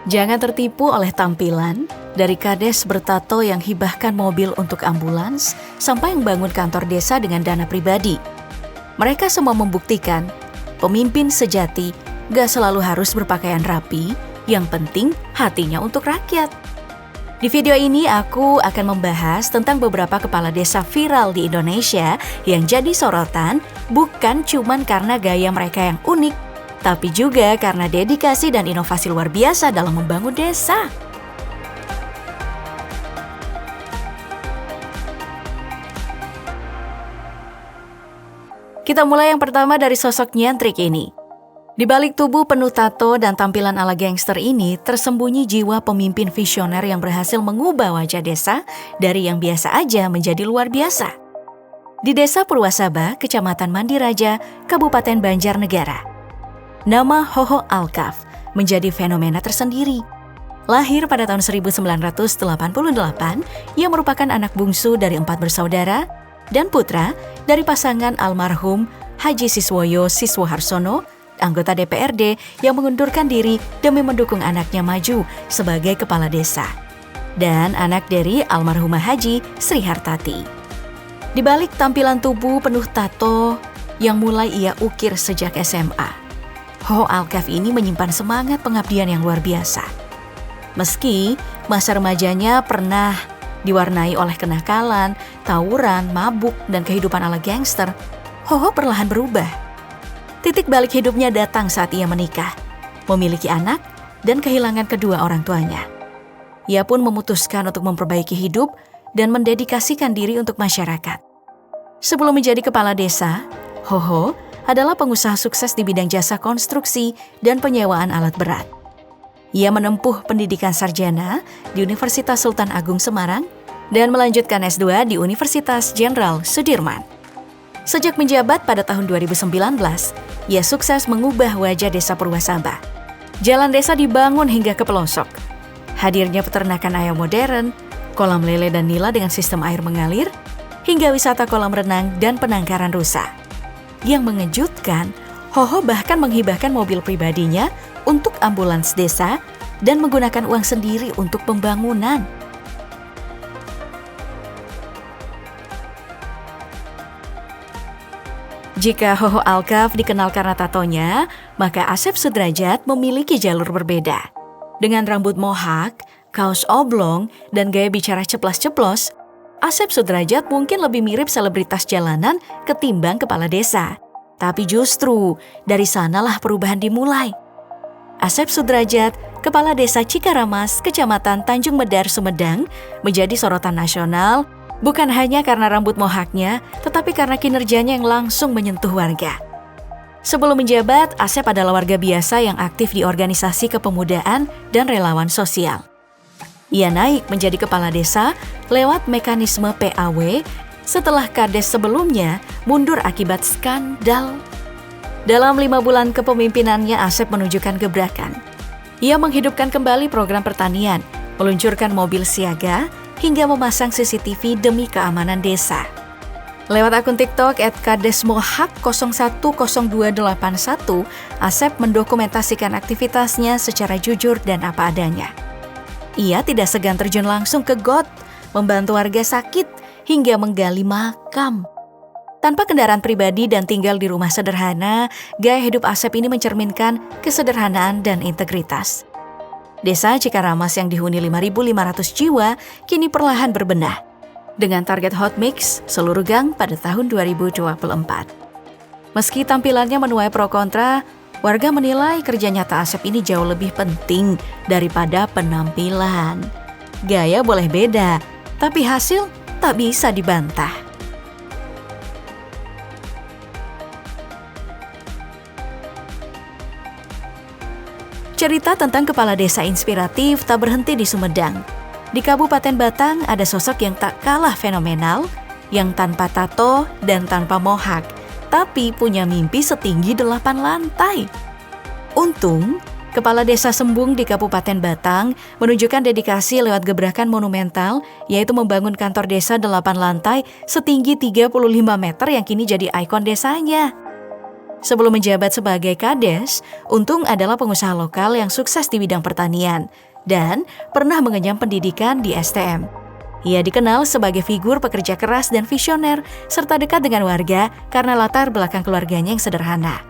Jangan tertipu oleh tampilan, dari kades bertato yang hibahkan mobil untuk ambulans, sampai yang bangun kantor desa dengan dana pribadi. Mereka semua membuktikan, pemimpin sejati gak selalu harus berpakaian rapi, yang penting hatinya untuk rakyat. Di video ini aku akan membahas tentang beberapa kepala desa viral di Indonesia yang jadi sorotan bukan cuman karena gaya mereka yang unik, tapi juga karena dedikasi dan inovasi luar biasa dalam membangun desa. Kita mulai yang pertama dari sosok nyentrik ini. Di balik tubuh penuh tato dan tampilan ala gangster ini tersembunyi jiwa pemimpin visioner yang berhasil mengubah wajah desa dari yang biasa aja menjadi luar biasa. Di Desa Purwasaba, Kecamatan Mandiraja, Kabupaten Banjarnegara, nama Hoho Alkaf menjadi fenomena tersendiri. Lahir pada tahun 1988, ia merupakan anak bungsu dari 4 bersaudara dan putra dari pasangan almarhum Haji Siswoyo Siswoharsono, anggota DPRD yang mengundurkan diri demi mendukung anaknya maju sebagai kepala desa, dan anak dari almarhumah Haji Sri Hartati. Di balik tampilan tubuh penuh tato yang mulai ia ukir sejak SMA, Hoho Alkaf ini menyimpan semangat pengabdian yang luar biasa. Meski masa remajanya pernah diwarnai oleh kenakalan, tawuran, mabuk, dan kehidupan ala gangster, Hoho perlahan berubah. Titik balik hidupnya datang saat ia menikah, memiliki anak, dan kehilangan kedua orang tuanya. Ia pun memutuskan untuk memperbaiki hidup dan mendedikasikan diri untuk masyarakat. Sebelum menjadi kepala desa, Hoho adalah pengusaha sukses di bidang jasa konstruksi dan penyewaan alat berat. Ia menempuh pendidikan sarjana di Universitas Sultan Agung Semarang dan melanjutkan S2 di Universitas Jenderal Sudirman. Sejak menjabat pada tahun 2019, ia sukses mengubah wajah Desa Purwasaba. Jalan desa dibangun hingga ke pelosok. Hadirnya peternakan ayam modern, kolam lele dan nila dengan sistem air mengalir, hingga wisata kolam renang dan penangkaran rusa. Yang mengejutkan, Hoho bahkan menghibahkan mobil pribadinya untuk ambulans desa dan menggunakan uang sendiri untuk pembangunan. Jika Hoho Alkaf dikenal karena tatonya, maka Asep Sudrajat memiliki jalur berbeda. Dengan rambut mohak, kaos oblong, dan gaya bicara ceplas-ceplos, Asep Sudrajat mungkin lebih mirip selebritas jalanan ketimbang kepala desa. Tapi justru dari sanalah perubahan dimulai. Asep Sudrajat, kepala desa Cikaramas, Kecamatan Tanjung Medar, Sumedang, menjadi sorotan nasional bukan hanya karena rambut mohaknya, tetapi karena kinerjanya yang langsung menyentuh warga. Sebelum menjabat, Asep adalah warga biasa yang aktif di organisasi kepemudaan dan relawan sosial. Ia naik menjadi kepala desa lewat mekanisme PAW setelah kades sebelumnya mundur akibat skandal. Dalam 5 bulan kepemimpinannya, Asep menunjukkan gebrakan. Ia menghidupkan kembali program pertanian, meluncurkan mobil siaga, hingga memasang CCTV demi keamanan desa. Lewat akun TikTok @kadesmohak010281, Asep mendokumentasikan aktivitasnya secara jujur dan apa adanya. Ia tidak segan terjun langsung ke got, membantu warga sakit, hingga menggali makam. Tanpa kendaraan pribadi dan tinggal di rumah sederhana, gaya hidup Asep ini mencerminkan kesederhanaan dan integritas. Desa Cikaramas yang dihuni 5.500 jiwa kini perlahan berbenah dengan target hot mix seluruh gang pada tahun 2024. Meski tampilannya menuai pro kontra, warga menilai kerja nyata Asep ini jauh lebih penting daripada penampilan. Gaya boleh beda, tapi hasil tak bisa dibantah. Cerita tentang kepala desa inspiratif tak berhenti di Sumedang. Di Kabupaten Batang ada sosok yang tak kalah fenomenal, yang tanpa tato dan tanpa mohak, tapi punya mimpi setinggi 8 lantai. Untung, Kepala Desa Sembung di Kabupaten Batang menunjukkan dedikasi lewat gebrakan monumental, yaitu membangun kantor desa 8 lantai setinggi 35 meter yang kini jadi ikon desanya. Sebelum menjabat sebagai Kades, Untung adalah pengusaha lokal yang sukses di bidang pertanian dan pernah mengenyam pendidikan di STM. Ia dikenal sebagai figur pekerja keras dan visioner, serta dekat dengan warga karena latar belakang keluarganya yang sederhana.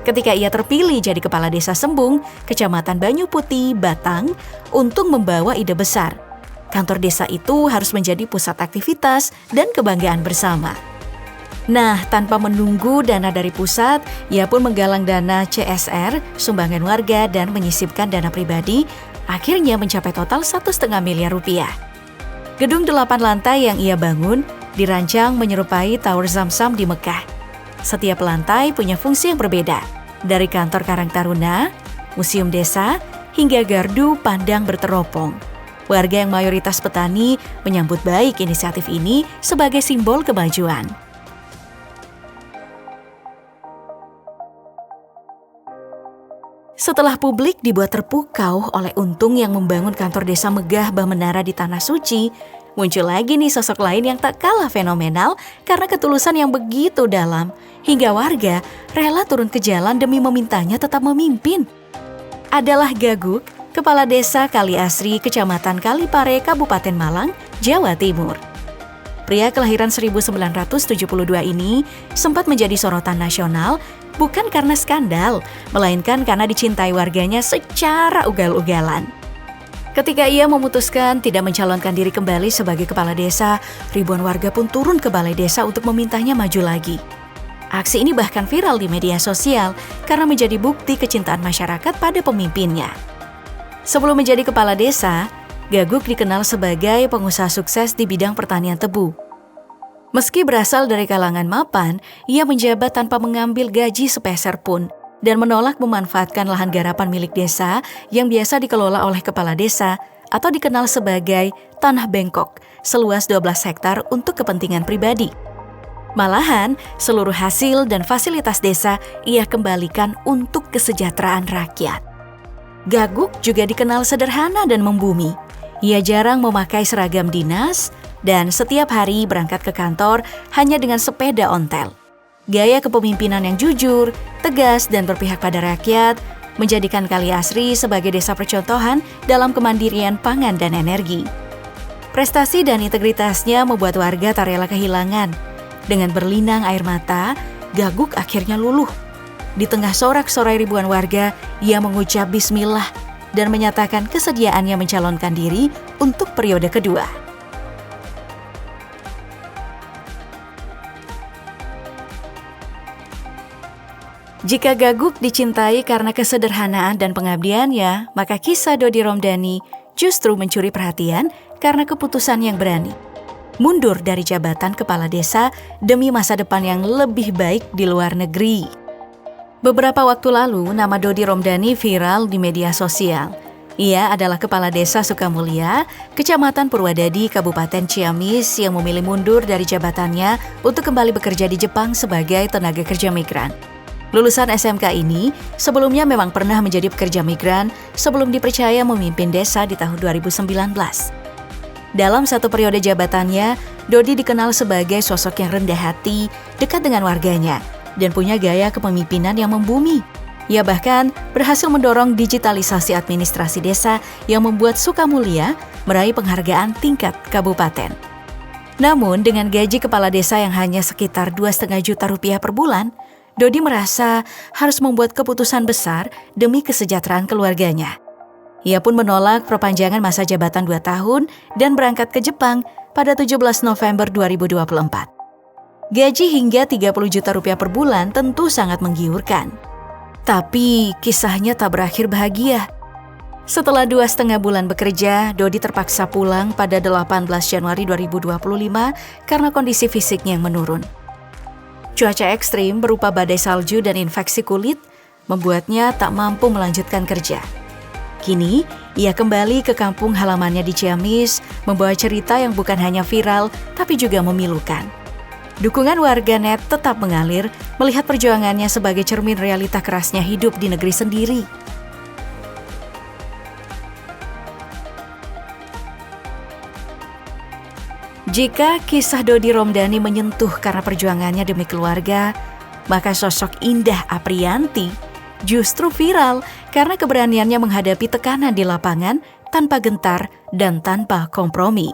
Ketika ia terpilih jadi Kepala Desa Sembung, Kecamatan Banyu Putih, Batang, Untung membawa ide besar. Kantor desa itu harus menjadi pusat aktivitas dan kebanggaan bersama. Nah, tanpa menunggu dana dari pusat, ia pun menggalang dana CSR, sumbangan warga, dan menyisipkan dana pribadi, akhirnya mencapai total 1,5 miliar rupiah. Gedung 8 lantai yang ia bangun dirancang menyerupai Tower Zamzam di Mekah. Setiap lantai punya fungsi yang berbeda, dari kantor Karang Taruna, museum desa, hingga gardu pandang berteropong. Warga yang mayoritas petani menyambut baik inisiatif ini sebagai simbol kemajuan. Setelah publik dibuat terpukau oleh Untung yang membangun kantor desa megah bah menara di Tanah Suci, muncul lagi nih sosok lain yang tak kalah fenomenal karena ketulusan yang begitu dalam, hingga warga rela turun ke jalan demi memintanya tetap memimpin. Adalah Gaguk, Kepala Desa Kali Asri, Kecamatan Kalipare, Kabupaten Malang, Jawa Timur. Pria kelahiran 1972 ini sempat menjadi sorotan nasional bukan karena skandal, melainkan karena dicintai warganya secara ugal-ugalan. Ketika ia memutuskan tidak mencalonkan diri kembali sebagai kepala desa, ribuan warga pun turun ke balai desa untuk memintanya maju lagi. Aksi ini bahkan viral di media sosial karena menjadi bukti kecintaan masyarakat pada pemimpinnya. Sebelum menjadi kepala desa, Gaguk dikenal sebagai pengusaha sukses di bidang pertanian tebu. Meski berasal dari kalangan mapan, ia menjabat tanpa mengambil gaji sepeser pun dan menolak memanfaatkan lahan garapan milik desa yang biasa dikelola oleh kepala desa atau dikenal sebagai tanah bengkok seluas 12 hektar untuk kepentingan pribadi. Malahan, seluruh hasil dan fasilitas desa ia kembalikan untuk kesejahteraan rakyat. Gaguk juga dikenal sederhana dan membumi. Ia jarang memakai seragam dinas dan setiap hari berangkat ke kantor hanya dengan sepeda ontel. Gaya kepemimpinan yang jujur, tegas, dan berpihak pada rakyat menjadikan Kali Asri sebagai desa percontohan dalam kemandirian pangan dan energi. Prestasi dan integritasnya membuat warga tak rela kehilangan. Dengan berlinang air mata, Gaguk akhirnya luluh. Di tengah sorak-sorai ribuan warga, ia mengucap bismillah dan menyatakan kesediaannya mencalonkan diri untuk periode kedua. Jika Gaguk dicintai karena kesederhanaan dan pengabdiannya, maka kisah Dodi Romdani justru mencuri perhatian karena keputusan yang berani. Mundur dari jabatan kepala desa demi masa depan yang lebih baik di luar negeri. Beberapa waktu lalu, nama Dodi Romdani viral di media sosial. Ia adalah Kepala Desa Sukamulya, Kecamatan Purwadadi, Kabupaten Ciamis yang memilih mundur dari jabatannya untuk kembali bekerja di Jepang sebagai tenaga kerja migran. Lulusan SMK ini sebelumnya memang pernah menjadi pekerja migran sebelum dipercaya memimpin desa di tahun 2019. Dalam satu periode jabatannya, Dodi dikenal sebagai sosok yang rendah hati, dekat dengan warganya, dan punya gaya kepemimpinan yang membumi. Ia bahkan berhasil mendorong digitalisasi administrasi desa yang membuat Sukamulya meraih penghargaan tingkat kabupaten. Namun dengan gaji kepala desa yang hanya sekitar 2,5 juta rupiah per bulan, Dodi merasa harus membuat keputusan besar demi kesejahteraan keluarganya. Ia pun menolak perpanjangan masa jabatan 2 tahun dan berangkat ke Jepang pada 17 November 2024. Gaji hingga 30 juta rupiah per bulan tentu sangat menggiurkan. Tapi kisahnya tak berakhir bahagia. Setelah 2,5 bulan bekerja, Dodi terpaksa pulang pada 18 Januari 2025 karena kondisi fisiknya yang menurun. Cuaca ekstrim berupa badai salju dan infeksi kulit membuatnya tak mampu melanjutkan kerja. Kini, ia kembali ke kampung halamannya di Ciamis, membawa cerita yang bukan hanya viral, tapi juga memilukan. Dukungan warganet tetap mengalir melihat perjuangannya sebagai cermin realita kerasnya hidup di negeri sendiri. Jika kisah Dodi Romdani menyentuh karena perjuangannya demi keluarga, Maka sosok Indah Aprianti justru viral karena keberaniannya menghadapi tekanan di lapangan tanpa gentar dan tanpa kompromi.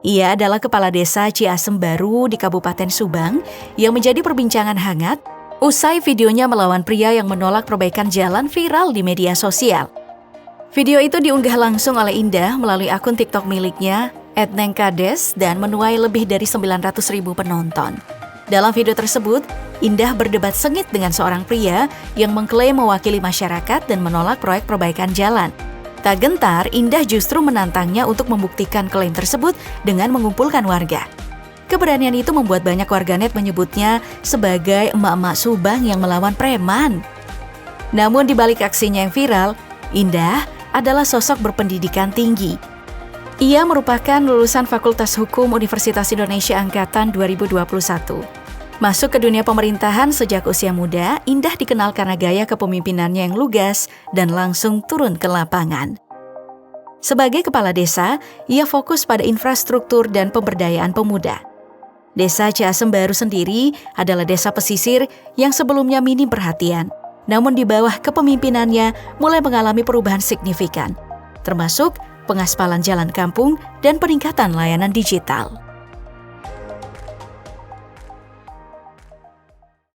Ia adalah kepala desa Ciasem Baru di Kabupaten Subang yang menjadi perbincangan hangat usai videonya melawan pria yang menolak perbaikan jalan viral di media sosial. Video itu diunggah langsung oleh Indah melalui akun TikTok miliknya @nengkades dan menuai lebih dari 900.000 penonton. Dalam video tersebut, Indah berdebat sengit dengan seorang pria yang mengklaim mewakili masyarakat dan menolak proyek perbaikan jalan. Tak gentar, Indah justru menantangnya untuk membuktikan klaim tersebut dengan mengumpulkan warga. Keberanian itu membuat banyak warganet menyebutnya sebagai emak-emak Subang yang melawan preman. Namun di balik aksinya yang viral, Indah adalah sosok berpendidikan tinggi. Ia merupakan lulusan Fakultas Hukum Universitas Indonesia Angkatan 2021. Masuk ke dunia pemerintahan sejak usia muda, Indah dikenal karena gaya kepemimpinannya yang lugas dan langsung turun ke lapangan. Sebagai kepala desa, ia fokus pada infrastruktur dan pemberdayaan pemuda. Desa Ciasem Baru sendiri adalah desa pesisir yang sebelumnya minim perhatian, namun di bawah kepemimpinannya mulai mengalami perubahan signifikan, termasuk pengaspalan jalan kampung dan peningkatan layanan digital.